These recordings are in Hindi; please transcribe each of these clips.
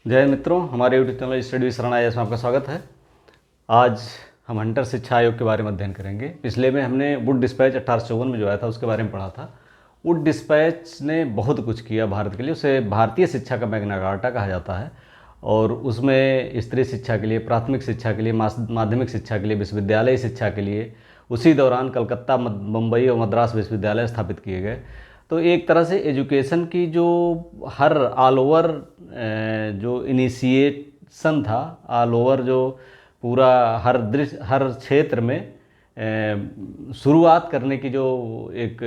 जय मित्रों, हमारे यूट्यूब चैनल स्टडी शरणाई में आपका स्वागत है। आज हम हंटर शिक्षा आयोग के बारे में अध्ययन करेंगे। पिछले में हमने वुड डिस्पैच 1854 में जो आया था उसके बारे में पढ़ा था। वुड डिस्पैच ने बहुत कुछ किया भारत के लिए, उसे भारतीय शिक्षा का मैग्ना कार्टा कहा जाता है। और उसमें स्त्री शिक्षा के लिए, प्राथमिक शिक्षा के लिए, माध्यमिक शिक्षा के लिए, विश्वविद्यालय शिक्षा के लिए उसी दौरान कलकत्ता, मुंबई और मद्रास विश्वविद्यालय स्थापित किए गए। तो एक तरह से एजुकेशन की जो हर ऑल ओवर जो इनिशिएशन था, ऑल ओवर जो पूरा हर क्षेत्र में शुरुआत करने की जो एक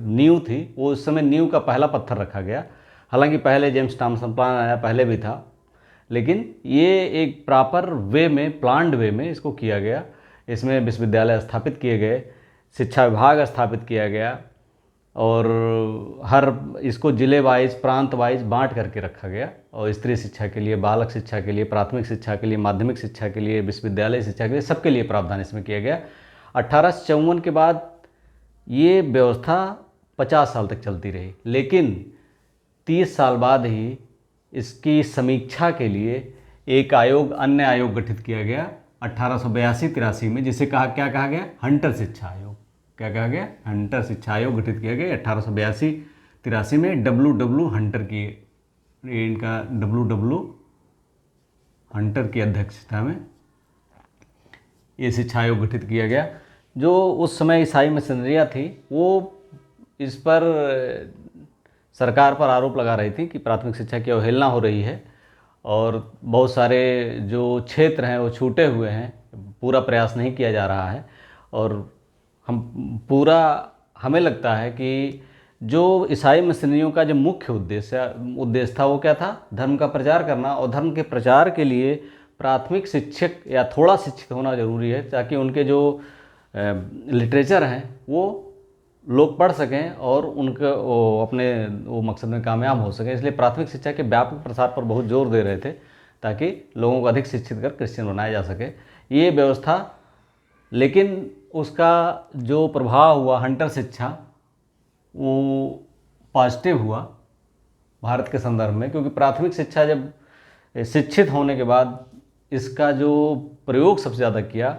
नींव थी, वो उस समय नींव का पहला पत्थर रखा गया। हालांकि पहले जेम्स थॉमसन प्लान आया, पहले भी था, लेकिन ये एक प्रॉपर वे में, प्लान्ड वे में इसको किया गया। इसमें विश्वविद्यालय स्थापित किए गए, शिक्षा विभाग स्थापित किया गया और हर इसको ज़िले वाइज, प्रांत वाइज बांट करके रखा गया। और स्त्री शिक्षा के लिए, बालक शिक्षा के लिए, प्राथमिक शिक्षा के लिए, माध्यमिक शिक्षा के लिए, विश्वविद्यालय शिक्षा के लिए, सबके लिए प्रावधान इसमें किया गया। 1854 के बाद ये व्यवस्था 50 साल तक चलती रही, लेकिन 30 साल बाद ही इसकी समीक्षा के लिए एक आयोग, अन्य आयोग गठित किया गया 1882-83 में, जिसे क्या कहा गया? हंटर शिक्षा आयोग। क्या कहा गया? हंटर शिक्षा आयोग गठित किया गया 1882-83 में। डब्ल्यू हंटर की, इनका डब्ल्यू हंटर की अध्यक्षता में ये शिक्षा आयोग गठित किया गया। जो उस समय ईसाई मिशनरियाँ थी, वो इस पर सरकार पर आरोप लगा रही थी कि प्राथमिक शिक्षा की अवहेलना हो रही है और बहुत सारे जो क्षेत्र हैं वो छूटे हुए हैं, पूरा प्रयास नहीं किया जा रहा है। और हमें लगता है कि जो ईसाई मिशनरियों का जो मुख्य उद्देश्य था, वो क्या था? धर्म का प्रचार करना। और धर्म के प्रचार के लिए प्राथमिक शिक्षक या थोड़ा शिक्षित होना जरूरी है, ताकि उनके जो लिटरेचर हैं वो लोग पढ़ सकें और उनका वो मकसद में कामयाब हो सकें। इसलिए प्राथमिक शिक्षा के व्यापक प्रसार पर बहुत जोर दे रहे थे, ताकि लोगों को अधिक शिक्षित कर क्रिश्चियन बनाया जा सके, ये व्यवस्था। लेकिन उसका जो प्रभाव हुआ हंटर शिक्षा, वो पॉजिटिव हुआ भारत के संदर्भ में, क्योंकि प्राथमिक शिक्षा जब शिक्षित होने के बाद इसका जो प्रयोग सबसे ज़्यादा किया,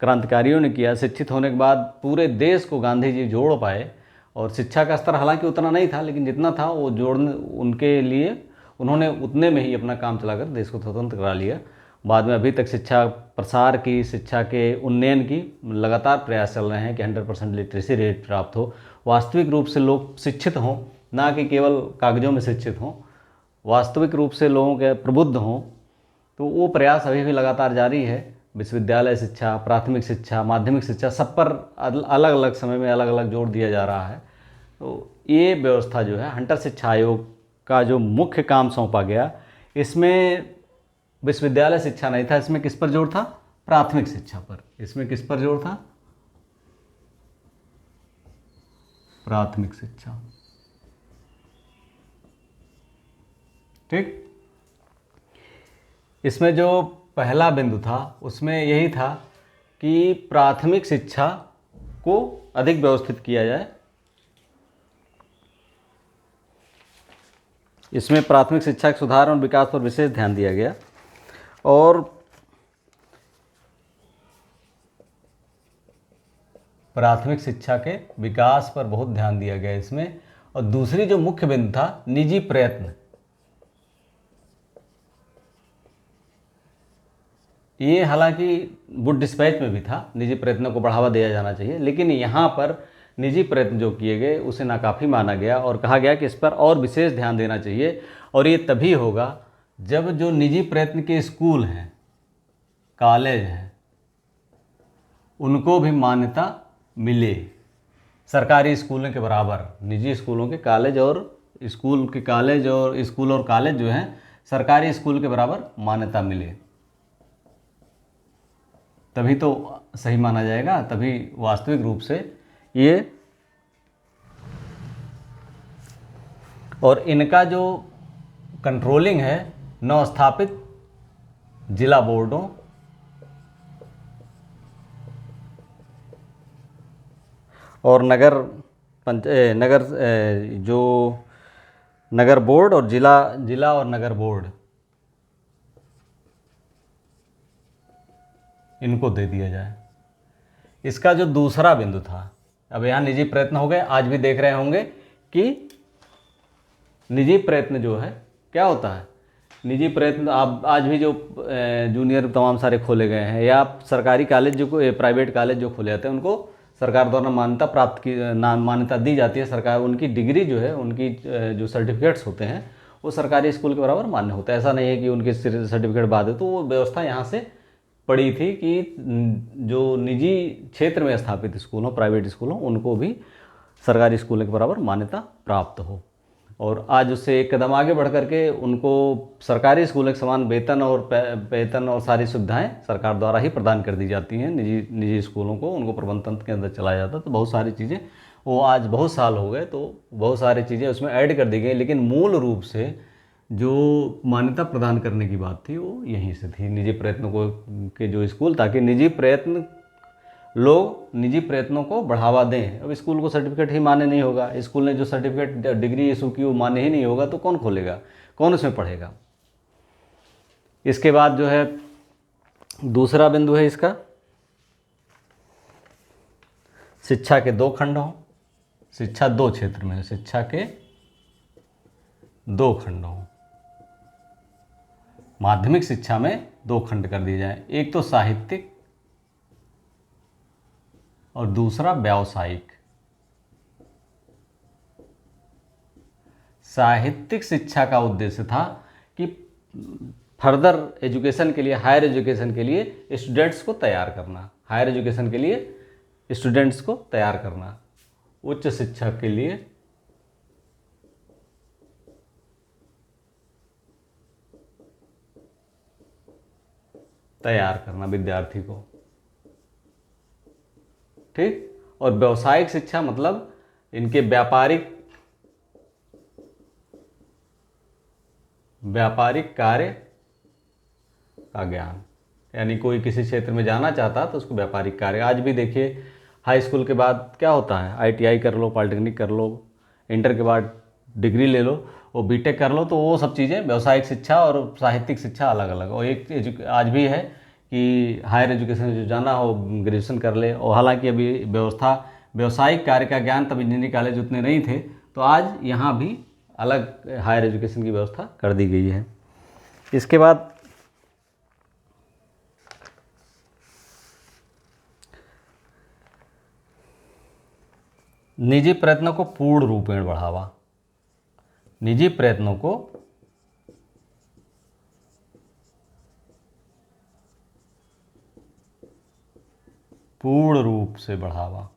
क्रांतिकारियों ने किया। शिक्षित होने के बाद पूरे देश को गांधी जी जोड़ पाए। और शिक्षा का स्तर हालांकि उतना नहीं था, लेकिन जितना था वो जोड़ने उनके लिए, उन्होंने उतने में ही अपना काम चलाकर देश को स्वतंत्र करा लिया। बाद में अभी तक शिक्षा प्रसार की, शिक्षा के उन्नयन की लगातार प्रयास चल रहे हैं कि 100% लिटरेसी रेट प्राप्त हो, वास्तविक रूप से लोग शिक्षित हों, ना कि केवल कागज़ों में शिक्षित हों, वास्तविक रूप से लोगों के प्रबुद्ध हों। तो वो प्रयास अभी भी लगातार जारी है। विश्वविद्यालय शिक्षा, प्राथमिक शिक्षा, माध्यमिक शिक्षा, सब पर अलग अलग समय में अलग अलग जोर दिया जा रहा है। तो ये व्यवस्था जो है, हंटर शिक्षा आयोग का जो मुख्य काम सौंपा गया, इसमें विश्वविद्यालय शिक्षा नहीं था। इसमें किस पर जोर था? प्राथमिक शिक्षा पर। इसमें किस पर जोर था? प्राथमिक शिक्षा। ठीक। इसमें जो पहला बिंदु था उसमें यही था कि प्राथमिक शिक्षा को अधिक व्यवस्थित किया जाए। इसमें प्राथमिक शिक्षा के सुधार और विकास पर विशेष ध्यान दिया गया और प्राथमिक शिक्षा के विकास पर बहुत ध्यान दिया गया इसमें। और दूसरी जो मुख्य बिंदु था, निजी प्रयत्न। ये हालांकि वुड डिस्पैच में भी था, निजी प्रयत्नों को बढ़ावा दिया जाना चाहिए, लेकिन यहाँ पर निजी प्रयत्न जो किए गए उसे नाकाफ़ी माना गया और कहा गया कि इस पर और विशेष ध्यान देना चाहिए। और ये तभी होगा जब जो निजी प्रयत्न के स्कूल हैं, कॉलेज हैं, उनको भी मान्यता मिले सरकारी स्कूलों के बराबर। निजी स्कूलों के कॉलेज और स्कूल और कॉलेज जो हैं, सरकारी स्कूल के बराबर मान्यता मिले, तभी तो सही माना जाएगा, तभी वास्तविक रूप से ये। और इनका जो कंट्रोलिंग है नव स्थापित जिला बोर्डों और जो नगर बोर्ड और जिला और नगर बोर्ड, इनको दे दिया जाए। इसका जो दूसरा बिंदु था, अब यहाँ निजी प्रयत्न हो गए। आज भी देख रहे होंगे कि निजी प्रयत्न जो है क्या होता है, निजी प्रयत्न आप आज भी जो जूनियर तमाम सारे खोले गए हैं, या सरकारी कॉलेज जो प्राइवेट कॉलेज जो खोले जाते हैं उनको सरकार द्वारा मान्यता प्राप्त की मान्यता दी जाती है। सरकार उनकी डिग्री जो है, उनकी जो सर्टिफिकेट्स होते हैं वो सरकारी स्कूल के बराबर मान्य होता है। ऐसा नहीं है कि उनके सर्टिफिकेट बाद है। तो वो व्यवस्था यहाँ से पड़ी थी कि जो निजी क्षेत्र में स्थापित स्कूल हो, प्राइवेट स्कूल हो, उनको भी सरकारी स्कूलों के बराबर मान्यता प्राप्त हो। और आज उससे एक कदम आगे बढ़ करके उनको सरकारी स्कूलों के समान वेतन और सारी सुविधाएं सरकार द्वारा ही प्रदान कर दी जाती हैं। निजी स्कूलों को उनको प्रबंध तंत्र के अंदर चलाया जाता है। तो बहुत सारी चीज़ें वो आज बहुत साल हो गए तो बहुत सारी चीज़ें उसमें ऐड कर दी गई, लेकिन मूल रूप से जो मान्यता प्रदान करने की बात थी वो यहीं से थी, निजी प्रयत्नों को के जो स्कूल, ताकि लोग निजी प्रयत्नों को बढ़ावा दें। अब स्कूल को सर्टिफिकेट ही मान्य नहीं होगा, स्कूल ने जो सर्टिफिकेट डिग्री इशू की वो मान्य ही नहीं होगा, तो कौन खोलेगा, कौन उसमें पढ़ेगा। इसके बाद जो है दूसरा बिंदु है इसका, शिक्षा के दो खंड हों। शिक्षा दो क्षेत्र में, शिक्षा के दो खंड हों। माध्यमिक शिक्षा में दो खंड कर दिए जाएं, एक तो साहित्यिक और दूसरा व्यावसायिक। साहित्यिक शिक्षा का उद्देश्य था कि फर्दर एजुकेशन के लिए, हायर एजुकेशन के लिए स्टूडेंट्स को तैयार करना, हायर एजुकेशन के लिए स्टूडेंट्स को तैयार करना, उच्च शिक्षा के लिए तैयार करना विद्यार्थी को, ठीक। और व्यावसायिक शिक्षा मतलब इनके व्यापारिक कार्य का ज्ञान, यानी कोई किसी क्षेत्र में जाना चाहता तो उसको व्यापारिक कार्य। आज भी देखिए हाई स्कूल के बाद क्या होता है, ITI कर लो, पॉलिटेक्निक कर लो, इंटर के बाद डिग्री ले लो और बीटेक कर लो, तो वो सब चीज़ें व्यावसायिक शिक्षा और साहित्यिक शिक्षा अलग अलग। और एक आज भी है कि हायर एजुकेशन जो जाना हो ग्रेजुएशन कर ले। और हालांकि अभी व्यवस्था व्यावसायिक कार्य का ज्ञान तब इंजीनियरिंग कॉलेज उतने नहीं थे, तो आज यहाँ भी अलग हायर एजुकेशन की व्यवस्था कर दी गई है। इसके बाद निजी प्रयत्नों को पूर्ण रूपेण बढ़ावा। निजी प्रयत्नों को पूर्ण रूप से बढ़ावा।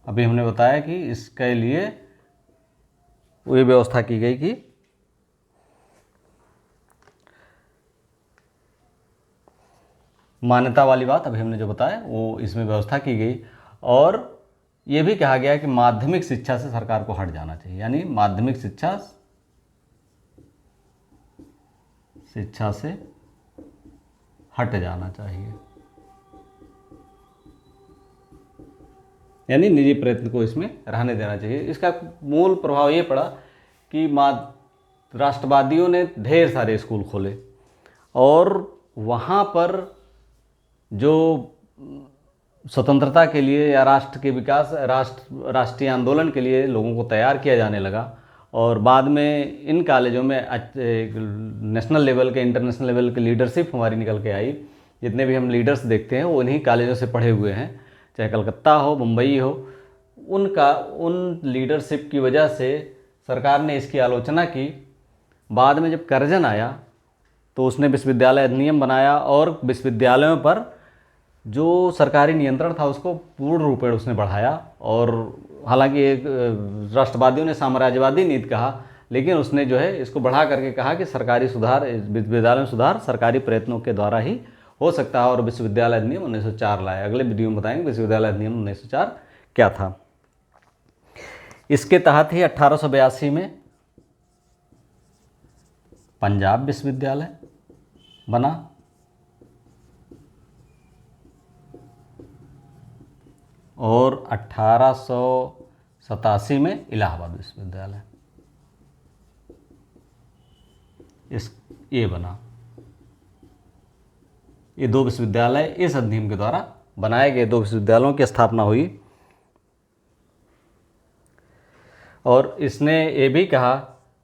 अभी हमने बताया कि इसके लिए ये व्यवस्था की गई कि मान्यता वाली बात अभी हमने जो बताया वो इसमें व्यवस्था की गई। और ये भी कहा गया कि माध्यमिक शिक्षा से सरकार को हट जाना चाहिए, यानी माध्यमिक शिक्षा से हट जाना चाहिए, यानी निजी प्रयत्न को इसमें रहने देना चाहिए। इसका मूल प्रभाव ये पड़ा कि राष्ट्रवादियों ने ढेर सारे स्कूल खोले और वहाँ पर जो स्वतंत्रता के लिए या राष्ट्र के विकास, राष्ट्रीय आंदोलन के लिए लोगों को तैयार किया जाने लगा। और बाद में इन कॉलेजों में नेशनल लेवल के, इंटरनेशनल लेवल के लीडरशिप हमारी निकल के आई। जितने भी हम लीडर्स देखते हैं वो इन्हीं कॉलेजों से पढ़े हुए हैं, चाहे कलकत्ता हो, मुंबई हो। उन लीडरशिप की वजह से सरकार ने इसकी आलोचना की। बाद में जब करजन आया तो उसने विश्वविद्यालय अधिनियम बनाया और विश्वविद्यालयों पर जो सरकारी नियंत्रण था उसको पूर्ण रूपेण उसने बढ़ाया। और हालांकि एक राष्ट्रवादियों ने साम्राज्यवादी नीति कहा, लेकिन उसने जो है इसको बढ़ा करके कहा कि सरकारी सुधार, विश्वविद्यालय में सुधार सरकारी प्रयत्नों के द्वारा ही हो सकता है। और विश्वविद्यालय अधिनियम 1904 लाया। अगले वीडियो में बताएंगे विश्वविद्यालय अधिनियम 1904 क्या था। इसके तहत ही 1882 में पंजाब विश्वविद्यालय बना और 1887 में इलाहाबाद विश्वविद्यालय ये बना। ये 2 विश्वविद्यालय इस अधिनियम के द्वारा बनाए गए 2 विश्वविद्यालयों की स्थापना हुई। और इसने ये भी कहा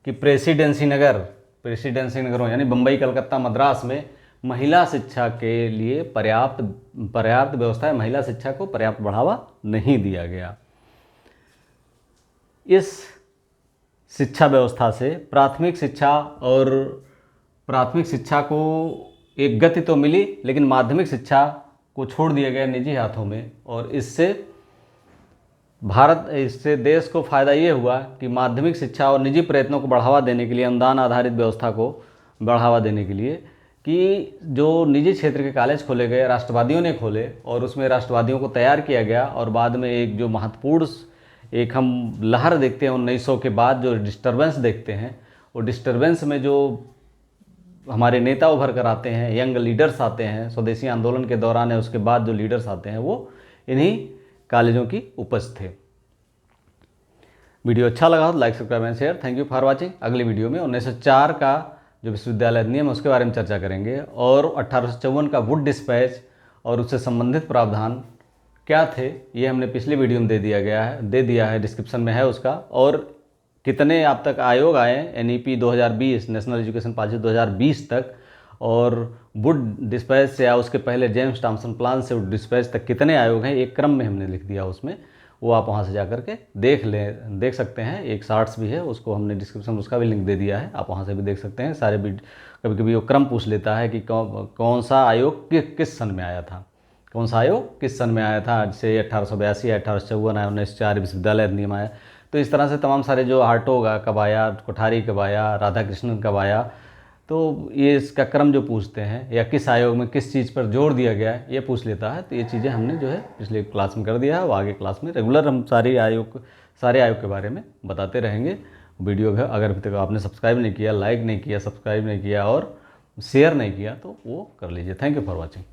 कि प्रेसिडेंसी नगरों यानी बम्बई, कलकत्ता, मद्रास में महिला शिक्षा के लिए पर्याप्त व्यवस्था है, महिला शिक्षा को पर्याप्त बढ़ावा नहीं दिया गया। इस शिक्षा व्यवस्था से प्राथमिक शिक्षा को एक गति तो मिली, लेकिन माध्यमिक शिक्षा को छोड़ दिया गया निजी हाथों में। और इससे देश को फ़ायदा ये हुआ कि माध्यमिक शिक्षा और निजी प्रयत्नों को बढ़ावा देने के लिए, अनुदान आधारित व्यवस्था को बढ़ावा देने के लिए, कि जो निजी क्षेत्र के कॉलेज खोले गए, राष्ट्रवादियों ने खोले और उसमें राष्ट्रवादियों को तैयार किया गया। और बाद में एक जो महत्वपूर्ण एक हम लहर देखते हैं 1900 के बाद, जो डिस्टर्बेंस देखते हैं, वो डिस्टर्बेंस में जो हमारे नेता उभर कर आते हैं, यंग लीडर्स आते हैं, स्वदेशी आंदोलन के दौरान है, उसके बाद जो लीडर्स आते हैं वो इन्हीं कॉलेजों की उपज थे। वीडियो अच्छा लगा तो like, subscribe and share. Thank you for watching. अगली वीडियो में 1904 का जो विश्वविद्यालय अधिनियम है उसके बारे में चर्चा करेंगे, और 1854 का वुड डिस्पैच और उससे संबंधित प्रावधान क्या थे, ये हमने पिछली वीडियो में दे दिया है, डिस्क्रिप्शन में है उसका। और कितने अब तक आयोग आए, NEP 2020, नेशनल एजुकेशन पॉलिसी 2020 तक, और वुड डिस्पैच से या उसके पहले जेम्स थॉम्सन प्लान से वुड डिस्पैच तक कितने आयोग हैं, एक क्रम में हमने लिख दिया उसमें। वो आप वहाँ से जा कर के देख सकते हैं। एक शार्ट्स भी है, उसको हमने डिस्क्रिप्शन में उसका भी लिंक दे दिया है, आप वहाँ से भी देख सकते हैं सारे। कभी कभी वो क्रम पूछ लेता है कि कौन सा आयोग किस सन में आया था, कौन सा आयोग किस सन में आया था। जैसे 1882 या 1854 आया, 1904 विश्वविद्यालय अधिनियम आया। तो इस तरह से तमाम सारे जो हार्टोग कब आया, कोठारी कब आया, राधाकृष्णन कब आया, तो ये इसका क्रम जो पूछते हैं, या किस आयोग में किस चीज़ पर जोर दिया गया है, ये पूछ लेता है। तो ये चीज़ें हमने जो है पिछले क्लास में कर दिया है, वो आगे क्लास में रेगुलर हम सारे आयोग के बारे में बताते रहेंगे। वीडियो अगर अभी तक आपने सब्सक्राइब नहीं किया, लाइक नहीं किया, सब्सक्राइब नहीं किया और शेयर नहीं किया, तो वो कर लीजिए। Thank you for watching.